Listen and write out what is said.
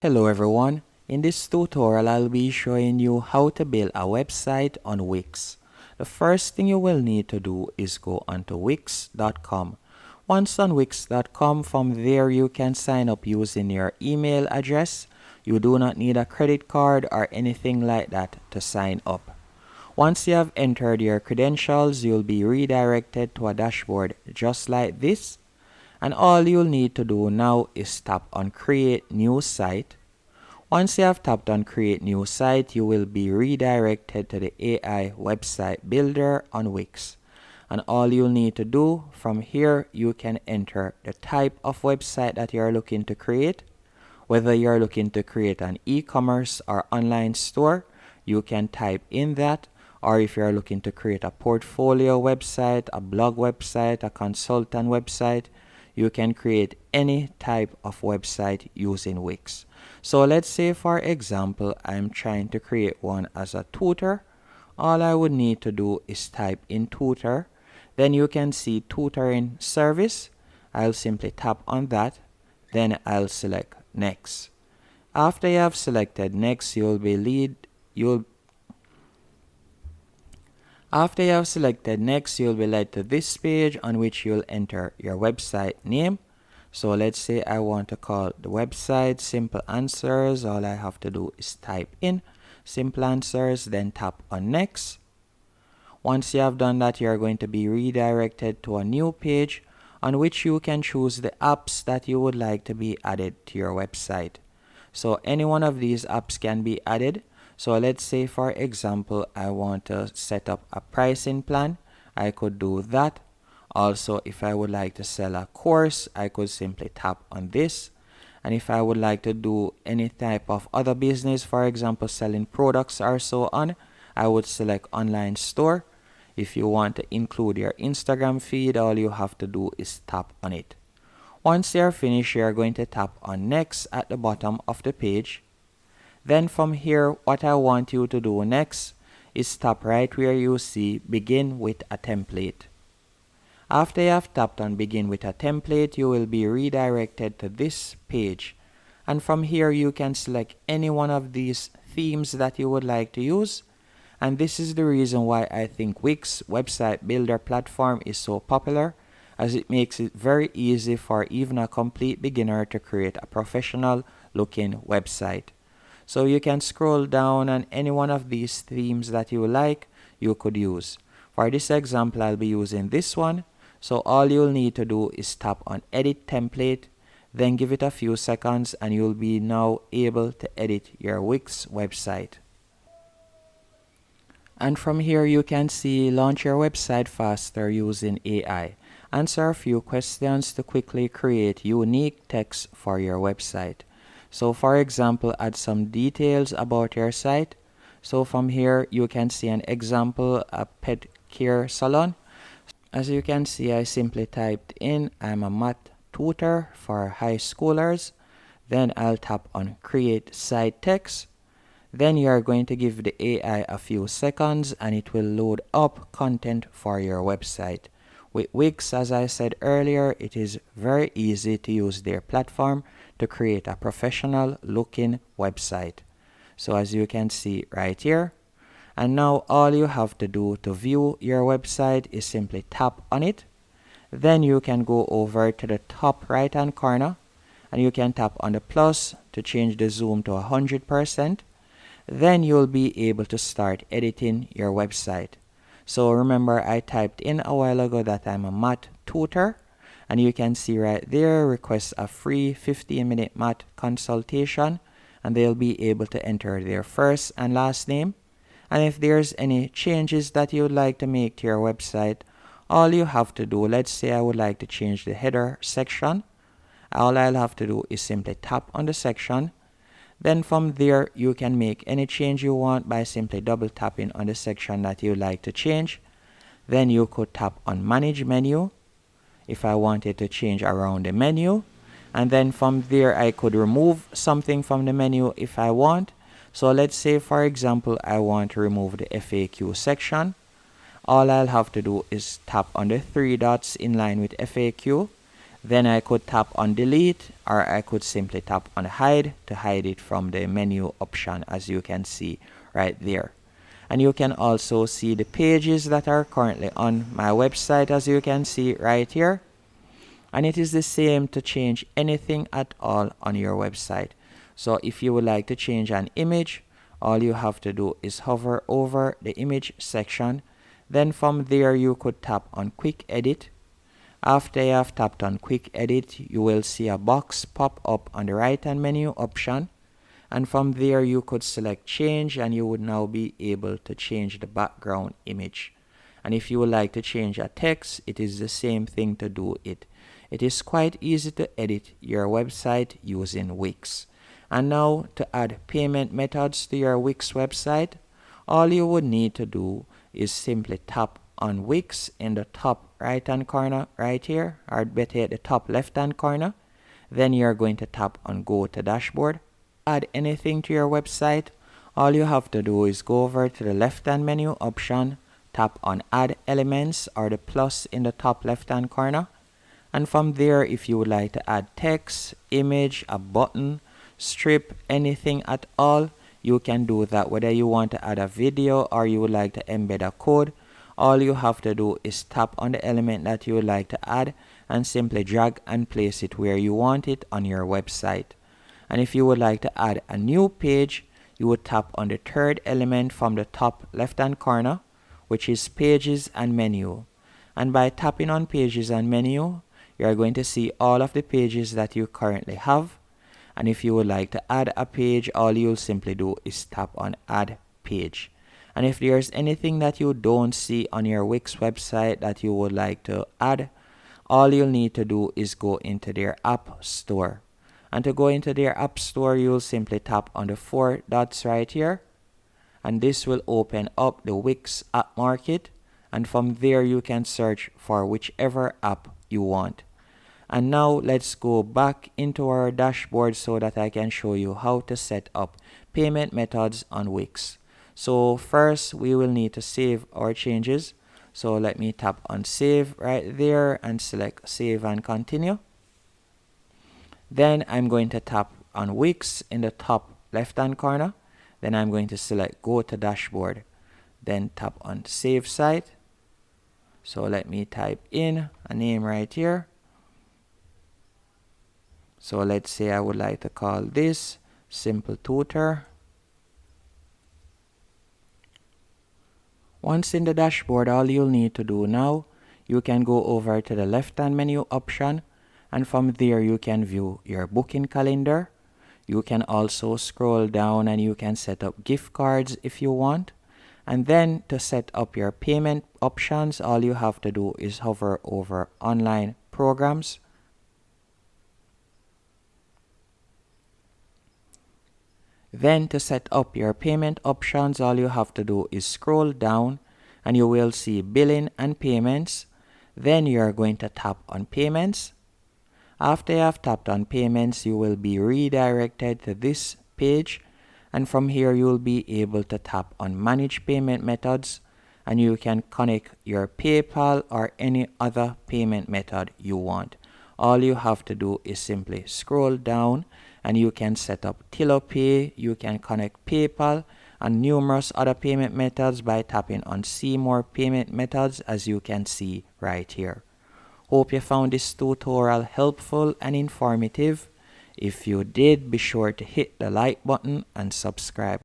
Hello everyone, in this tutorial I'll be showing you how to build a website on Wix. The first thing you will need to do is go onto wix.com. Once on wix.com, from there you can sign up using your email address. You do not need a credit card or anything like that to sign up. Once you have entered your credentials, you'll be redirected to a dashboard just like this. And all you'll need to do now is tap on Create New Site. Once you have tapped on Create New Site, you will be redirected to the AI Website Builder on Wix. And all you'll need to do from here, you can enter the type of website that you're looking to create. Whether you're looking to create an e-commerce or online store, you can type in that. Or if you're looking to create a portfolio website, a blog website, a consultant website, you can create any type of website using Wix. So let's say, for example, I'm trying to create one as a tutor. All I would need to do is type in tutor. Then you can see tutoring service. I'll simply tap on that. Then I'll select next. After you have selected next, After you have selected next, you'll be led to this page on which you'll enter your website name. So let's say I want to call the website Simple Answers. All I have to do is type in Simple Answers, then tap on next. Once you have done that, you're going to be redirected to a new page on which you can choose the apps that you would like to be added to your website. So any one of these apps can be added. So let's say, for example, I want to set up a pricing plan. I could do that. Also, if I would like to sell a course, I could simply tap on this. And if I would like to do any type of other business, for example, selling products or so on, I would select online store. If you want to include your Instagram feed, all you have to do is tap on it. Once you're finished, you're going to tap on next at the bottom of the page. Then from here, what I want you to do next is tap right where you see begin with a template. After you have tapped on begin with a template, you will be redirected to this page. And from here, you can select any one of these themes that you would like to use. And this is the reason why I think Wix website builder platform is so popular, as it makes it very easy for even a complete beginner to create a professional looking website. So you can scroll down, and any one of these themes that you like, you could use. For this example, I'll be using this one. So all you'll need to do is tap on edit template, then give it a few seconds, and you'll be now able to edit your Wix website. And from here, you can see launch your website faster using AI. Answer a few questions to quickly create unique text for your website. So for example, add some details about your site. So from here, you can see an example, a pet care salon. As you can see, I simply typed in, I'm a math tutor for high schoolers. Then I'll tap on create site text. Then you are going to give the AI a few seconds and it will load up content for your website. With Wix, as I said earlier, it is very easy to use their platform to create a professional looking website. So as you can see right here, and now all you have to do to view your website is simply tap on it. Then you can go over to the top right hand corner and you can tap on the plus to change the zoom to 100%. Then you'll be able to start editing your website. So remember, I typed in a while ago that I'm a math tutor, and you can see right there, request a free 15-minute math consultation, and they'll be able to enter their first and last name. And if there's any changes that you would like to make to your website, all you have to do, let's say I would like to change the header section. All I'll have to do is simply tap on the section. Then from there, you can make any change you want by simply double tapping on the section that you like to change. Then you could tap on manage menu if I wanted to change around the menu. And then from there, I could remove something from the menu if I want. So let's say, for example, I want to remove the FAQ section. All I'll have to do is tap on the three dots in line with FAQ. Then I could tap on delete, or I could simply tap on hide to hide it from the menu option, as you can see right there. And you can also see the pages that are currently on my website, as you can see right here. And it is the same to change anything at all on your website. So if you would like to change an image, all you have to do is hover over the image section. Then from there you could tap on quick edit. After you have tapped on quick edit, you will see a box pop up on the right hand menu option. And from there you could select change, and you would now be able to change the background image. And if you would like to change a text, it is the same thing to do it. It is quite easy to edit your website using Wix. And now to add payment methods to your Wix website, all you would need to do is simply tap on Wix in the top right hand corner right here, or better yet the top left hand corner. Then you're going to tap on go to dashboard. Add anything to your website, all you have to do is go over to the left hand menu option, tap on add elements or the plus in the top left hand corner, and from there if you would like to add text, image, a button, strip, anything at all, you can do that. Whether you want to add a video or you would like to embed a code, all you have to do is tap on the element that you would like to add and simply drag and place it where you want it on your website. And if you would like to add a new page, you would tap on the third element from the top left hand corner, which is pages and menu. And by tapping on pages and menu, you are going to see all of the pages that you currently have. And if you would like to add a page, all you'll simply do is tap on add page. And if there's anything that you don't see on your Wix website that you would like to add, all you'll need to do is go into their app store. And to go into their app store, you'll simply tap on the 4 dots right here. And this will open up the Wix app market. And from there, you can search for whichever app you want. And now let's go back into our dashboard so that I can show you how to set up payment methods on Wix. So first, we will need to save our changes. So let me tap on save right there and select save and continue. Then I'm going to tap on Wix in the top left hand corner. Then I'm going to select go to dashboard. Then tap on save site. So let me type in a name right here. So let's say I would like to call this Simple Tutor. Once in the dashboard, all you'll need to do now, you can go over to the left hand menu option. And from there you can view your booking calendar. You can also scroll down and you can set up gift cards if you want. And then to set up your payment options, all you have to do is hover over online programs. Then to set up your payment options, all you have to do is scroll down and you will see billing and payments. Then you are going to tap on payments. After you have tapped on payments, you will be redirected to this page, and from here you will be able to tap on manage payment methods, and you can connect your PayPal or any other payment method you want. All you have to do is simply scroll down and you can set up TiloPay, you can connect PayPal and numerous other payment methods by tapping on see more payment methods, as you can see right here. Hope you found this tutorial helpful and informative. If you did, be sure to hit the like button and subscribe.